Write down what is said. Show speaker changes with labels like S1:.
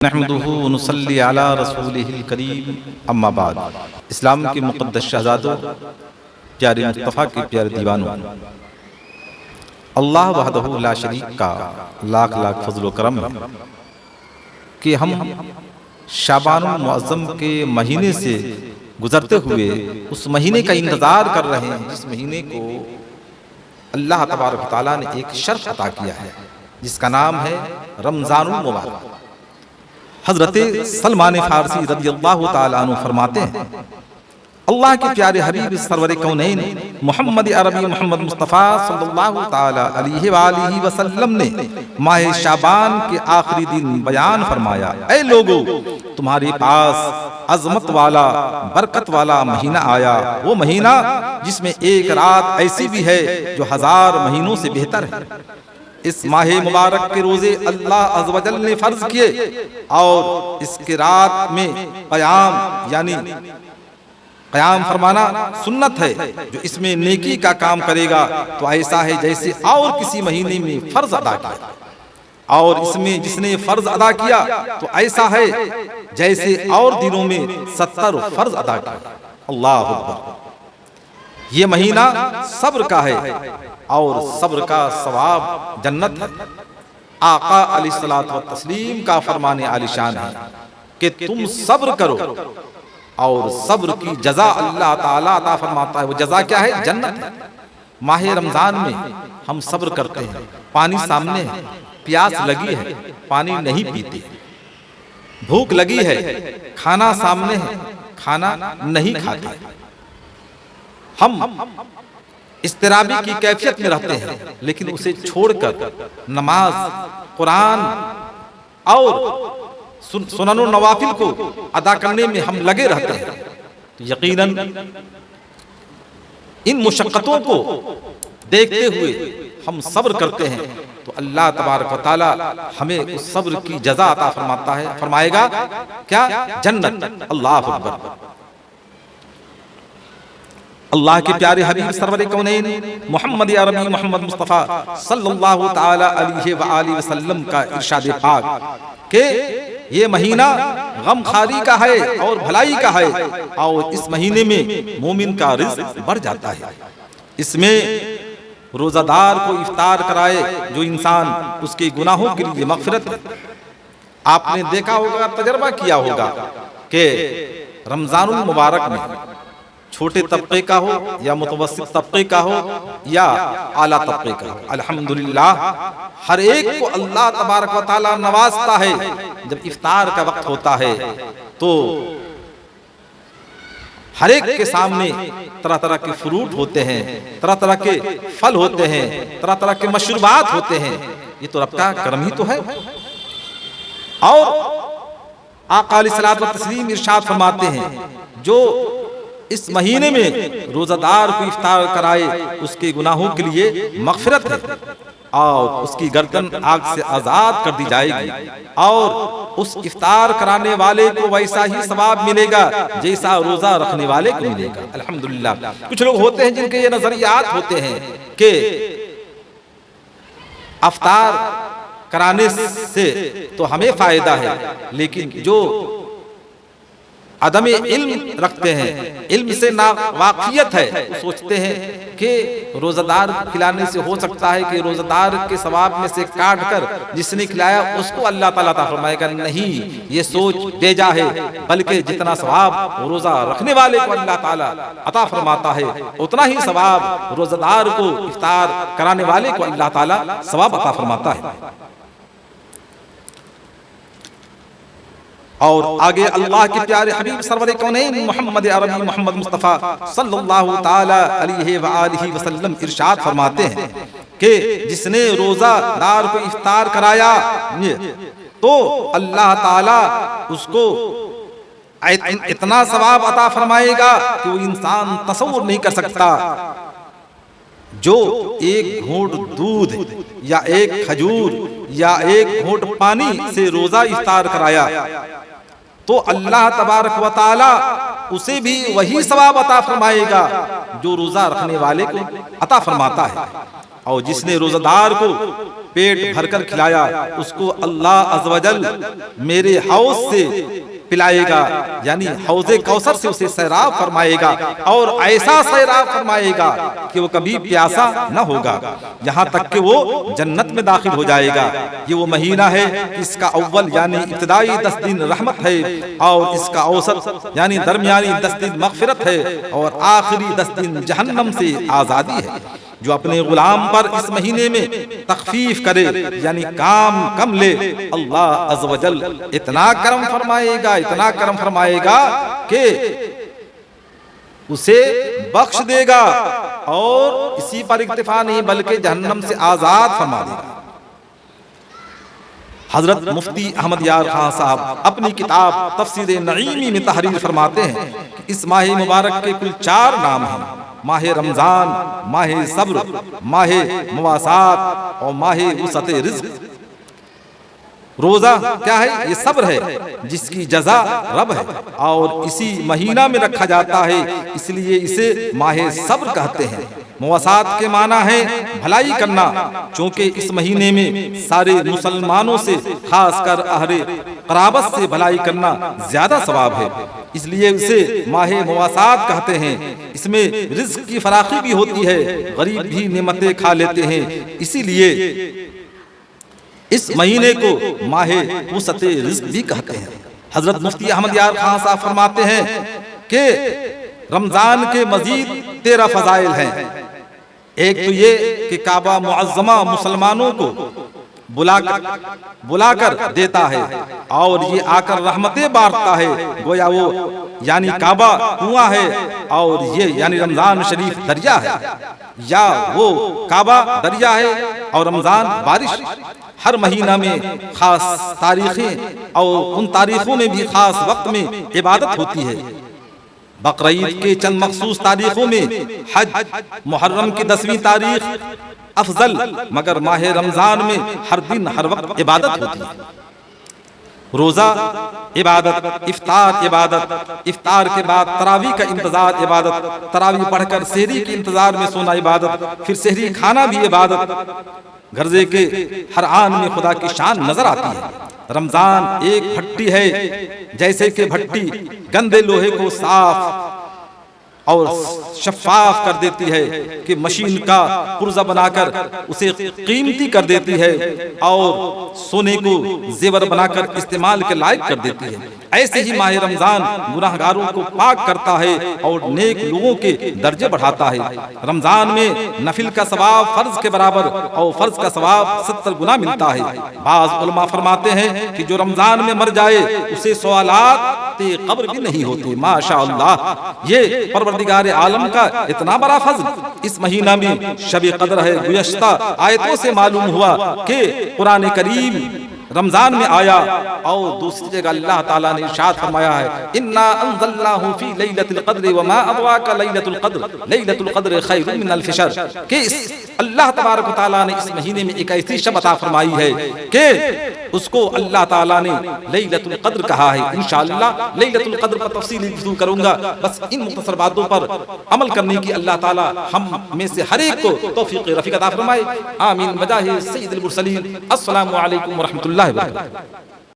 S1: नहमदुहु व नुसल्ली अला रसूलिहिल करीम अम्मा बाद। इस्लाम के मुक़द्दस शहज़ादों, प्यारे मुस्तफ़ा के प्यारे दीवानों, अल्लाह वहदहु ला शरीक का लाख लाख फज़्ल व करम है कि हम शाबानुल मुअज़्ज़म के महीने से गुज़रते हुए उस महीने का इंतज़ार कर रहे हैं, जिस महीने को अल्लाह तबारक व तआला ने एक शर्फ़ अता किया है, जिसका नाम है रमज़ानुल मुबारक। हज़रत सलमान फ़ारसी रज़ियल्लाहु ताला अन्हु फरमाते हैं, अल्लाह के प्यारे हबीब सरवर कौनैन मोहम्मद अरबी मोहम्मद मुस्तफ़ा सल्लल्लाहु ताला अलैहि वालिहि वसल्लम ने माह शाबान के आखिरी दिन बयान फरमाया, ऐ लोगों, तुम्हारे पास अज़मत वाला बरकत वाला महीना आया, वो महीना जिसमें एक रात ऐसी भी है जो 1000 महीनों से बेहतर है। इस माह मुबारक के रोजे अल्लाह अज़्ज़ व जल ने फर्ज किए और इसके रात में क़याम यानी क़याम फरमाना सुन्नत है। जो इसमें नेकी का काम करेगा तो ऐसा है जैसे और किसी महीने में फर्ज अदा किया, और इसमें जिसने फर्ज अदा किया तो ऐसा है जैसे और दिनों में 70 फर्ज अदा किया। अल्लाह अकबर। ये महीना सब्र का है और सब्र का सवाब जन्नत है। आका अलैहिस्सलातु व तस्लीम का फरमाने आलिशान है कि तुम सब्र करो और सब्र की जजा अल्लाह ताला अता फरमाता है। वो जजा क्या है? जन्नत है। माह रमजान में हम सब्र करते हैं, पानी सामने है, प्यास लगी है, पानी नहीं पीते, भूख लगी है, खाना सामने है, खाना नहीं खाते, हम इस्तिराबी की कैफियत में रहते हैं, लेकिन उसे छोड़कर नमाज, कुरान और सुननो नवाफिल को अदा करने में हम लगे रहते हैं। यकीनन इन मुशक्क़तों को देखते हुए हम सब्र करते हैं तो अल्लाह तबारक व तआला हमें उस सब्र की जज़ा अता फरमाता है, फरमाएगा क्या? जन्नत। अल्लाह अकबर। अल्लाह के प्यारे हबीब सरवर कौनैन मोहम्मद अरबी मोहम्मद मुस्तफ़ा सल्लल्लाहु ताला अलैहि व आलिहि वसल्लम का इरशाद पाक के ये महीना गमखारी का है और भलाई का है, और इस महीने में मोमिन का रिज़्क़ बढ़ जाता है। इसमें रोज़ादार को इफ्तार कराए जो इंसान, उसके गुनाहों के लिए मग़फ़िरत है। आपने देखा होगा, तजर्बा किया होगा कि रमज़ानुल मुबारक में छोटे तबके का हो या मुतवस्सित तबके का हो या आला तबके का हो, अल्हम्दुलिल्लाह हर एक को अल्लाह तबारक व तआला नवाजता है। जब इफ्तार का वक्त होता है तो हर एक के सामने तरह तरह के फ्रूट होते हैं, तरह तरह के फल होते हैं, तरह तरह के मशरूबात होते हैं। ये तो रब का करम ही तो है। और आका अलैहिस्सलातु व तस्लीम इरशाद फरमाते हैं, जो इस महीने में रोज़ादार को इफ्तार कराए उसके गुनाहों के लिए मग़फ़िरत है और उसकी गर्दन आग से आज़ाद कर दी जाएगी, और उस इफ्तार कराने वाले को वैसा ही सवाब मिलेगा जैसा रोज़ा रखने वाले को मिलेगा। अल्हम्दुलिल्लाह। कुछ लोग होते हैं जिनके ये नज़रियात होते हैं कि इफ्तार कराने से तो हमें फ़ायदा है, लेकिन जो अदम इल्म रखते हैं, इल्म से ना वाक़ियत है, सोचते हैं कि रोज़ादार खिलाने से हो सकता है कि रोज़ादार के सवाब में से काट कर जिसने खिलाया उसको अल्लाह ताला अता फरमाएगा। नहीं, ये सोच बेजा है, बल्कि जितना सवाब रोज़ा रखने वाले को अल्लाह ताला अता फरमाता है, उतना ही सवाब रोज़ादार को इफ्तार कराने वाले को अल्लाह ताला सवाब अता फरमाता है। और आगे अल्लाह के प्यारे हबीब सरवर कौनैन मोहम्मद अरबी मोहम्मद मुस्तफ़ा सल्लल्लाहु ताला अलैहि व आलिहि वसल्लम इरशाद फरमाते हैं कि जिसने रोज़ादार को इफ्तार कराया तो अल्लाह ताला उसको इतना सवाब अता फरमाएगा कि वो इंसान तसव्वुर नहीं कर सकता। जो एक घूंट दूध या एक खजूर या एक घूंट पानी से रोज़ा इफ्तार कराया तो अल्लाह तबारक व तआला उसे भी वही सवाब अता फरमाएगा जो रोजा रखने वाले को अता फरमाता है। और जिसने रोजादार को पेट भरकर खिलाया उसको अल्लाह अज़्ज़ व जल मेरे हौज से पिलाएगा, यानी हौज़े कौसर से उसे सैराब फरमाएगा, और ऐसा सैराब फरमाएगा कि वो कभी प्यासा न होगा, यहाँ तक कि वो जन्नत में दाखिल हो जाएगा। ये वो महीना है इसका अव्वल यानी इब्तिदाई 10 दिन रहमत है, और इसका औसत यानी दरमियानी 10 दिन मग़फ़िरत है, और आखिरी 10 दिन जहन्नम से आज़ादी है। जो अपने गुलाम पर इस महीने में तखफीफ करे यानी काम कम ले, अल्लाह अज़्ज़ व जल इतना करम फरमाएगा, इतना करम फरमाएगा कि उसे बख्श देगा, और इसी पर इक्तिफा नहीं बल्कि जहन्नम से आजाद फरमा देगा। हजरत मुफ्ती अहमद यार खान साहब अपनी किताब तफसीर नईमी में तहरीर फरमाते हैं कि इस माह मुबारक के कुल 4 नाम हैं: माह रमजान, माह सब्र, माह मुवासात और माह वसअत रिज़्क़। रोजा क्या है? ये सब्र है जिसकी जजा रब है, और इसी महीना में रखा जाता है, इसलिए इसे माह सब्र कहते हैं। मुवासात के माना है भलाई करना, क्योंकि इस महीने में सारे मुसलमानों से खासकर अहले क़राबत से भलाई करना ज्यादा सवाब है, इसलिए इसे माह मुवासात कहते हैं। इसमें रिज़्क़ की फराखी भी होती है, गरीब भी नेमतें खा लेते हैं, इसीलिए इस महीने को माह वसअत रिज़्क़ भी कहते हैं। हजरत मुफ्ती अहमद यार खान साहब फरमाते हैं कि रमजान के मजीद 13 फजाइल हैं। एक तो ये कि काबा मुअज़्ज़मा मुसलमानों को बुलाकर देता है, और ये आकर रहमतें बांटता है, गोया वो यानी काबा कुआं है और ये यानी रमजान शरीफ दरिया है, या वो काबा दरिया है और रमजान बारिश। हर महीना में खास तारीखें, और उन तारीखों में भी खास वक्त में इबादत होती है। बकरीद के चंद मखसूस तारीखों में हज, मुहर्रम की 10वीं तारीख अफजल, मगर माह रमजान में हर दिन हर वक्त इबादत होती है। रोजा इबादत, इफ्तार इबादत, इफ्तार के बाद तरावी का इंतजार इबादत, तरावी पढ़कर सहरी के इंतजार में सोना इबादत, फिर सहरी खाना भी इबादत। गर्जे के हर आन में खुदा की शान नजर आती है। रमजान एक भट्टी है, जैसे कि भट्टी गंदे लोहे को साफ और शफाफ कर देती है कि मशीन का पुर्जा बनाकर उसे कीमती कर देती है, और सोने को जेवर बनाकर इस्तेमाल के लायक कर देती है। ऐसे ही माह रमजान गुनाहगारों को पाक करता है और नेक लोगों के दर्जे बढ़ाता है। रमजान में नफिल का सवाब फर्ज के बराबर और फर्ज का सवाब 70 गुना मिलता है। बाज़ उलमा फरमाते हैं कि जो रमजान में मर जाए उसे सवालात कब्र भी नहीं होती। माशाअल्लाह, ये परवरदिगार आलम का इतना बड़ा फज़्ल इस महीना में शब कद्र है। गुज़श्ता आयतों से मालूम हुआ कि कुरान करीम रमजान में आया, और दूसरी जगह अल्लाह ताला ने इरशाद फरमाया है, इन्ना अंज़लनाहु फी लैलतिल क़द्र व मा अदराका लैलतुल क़द्र खैरुम मिन अल्फ़ि शहर। कि अल्लाह तबारक व तआला ने इस महीने में एक ऐसी शब अता फरमाई है कि उसको अल्लाह ताला ने लैलतुल क़द्र कहा है। इंशाअल्लाह लैलतुल क़द्र पर तफसीली गुफ्तगू करूंगा। बस इन मुख्तसर बातों पर अमल करने की अल्लाह ताला हम में से हर एक को तौफीक रफ़ीक अता फरमाए। आमीन। बजाहि सय्यिदुल मुरसलीन। अस्सलामु अलैकुम व रहमतुल्लाहि व बरकातुहू।